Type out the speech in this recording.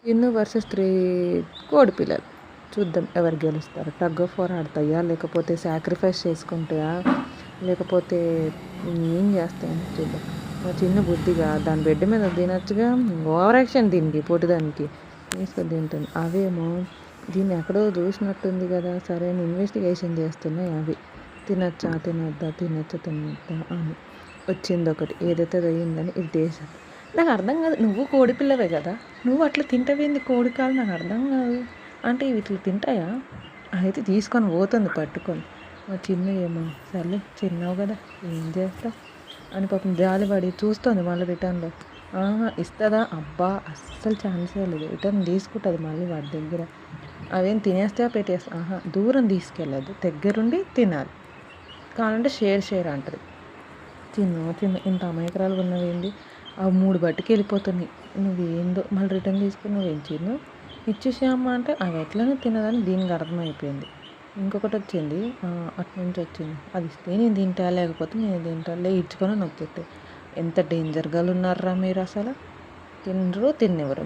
Chinnu versus 3 కోడిపిల్లలు. చూద్దాం ఎవరు గెలుస్తారు. టగ్ ఆఫ్ వార్ ఆడతాయా? లేకపోతే సాక్రిఫైస్ చేసుకుంటాయా? లేకపోతే ఏం చేస్తాయని చూద్దాం. మా చిన్న బుద్ధిగా దాని బెడ్ మీద తినొచ్చుగా. ఓవర్ యాక్షన్ దీనికి పొట్టిదానికి తీసుకొని తింటుంది. అవేమో దీన్ని ఎక్కడో చూసినట్టుంది కదా, సరే అని ఇన్వెస్టిగేషన్ చేస్తున్నాయి అవి. తినొచ్చా తినొద్దా తినొచ్చా తినొద్దా అని వచ్చింది ఒకటి. ఏదైతే అది అయ్యిందని ఇది దేశం. నాకు అర్థం కాదు. నువ్వు కోడిపిల్లవే కదా, నువ్వు అట్లా తింటవేంది కోడికాలు? నాకు అర్థం కాదు. అంటే ఇవి ఇట్లా తింటాయా? అయితే తీసుకొని పోతుంది పట్టుకొని. మా చిన్న ఏమో సర్లే చిన్నావు కదా ఏం చేస్తావు అని పాపం జాలిపడి చూస్తుంది మళ్ళీ రిటర్న్లో. ఇస్తుందా? అబ్బా అస్సలు ఛాన్సే లేదు. రిటర్న్ తీసుకుంటుంది మళ్ళీ వాడి దగ్గర. అవేం తినేస్తా పెట్టేస్తా దూరం తీసుకెళ్ళదు, దగ్గరుండి తినాలి. కావాలంటే షేర్ అంటది. చిన్న ఇంత అమాయకురాలుగా ఉన్నవేంది? ఆ 3 బట్టుకి వెళ్ళిపోతున్నాయి. నువ్వేందో మళ్ళీ రిటర్న్ తీసుకుని నువ్వేం చిన్ను ఇచ్చేసేయమ్మా అంటే అవి ఎట్లనే తినదని దీనికి అర్థమైపోయింది. ఇంకొకటి వచ్చింది అటు నుంచి వచ్చింది. అది ఇస్తే నేను తింటా, లేకపోతే నేను తింటా, ఇచ్చుకొని నొక్కెట్టు. ఎంత డేంజర్గా ఉన్నారా మీరు అసలు. తినరు తిన్నివ్వరు.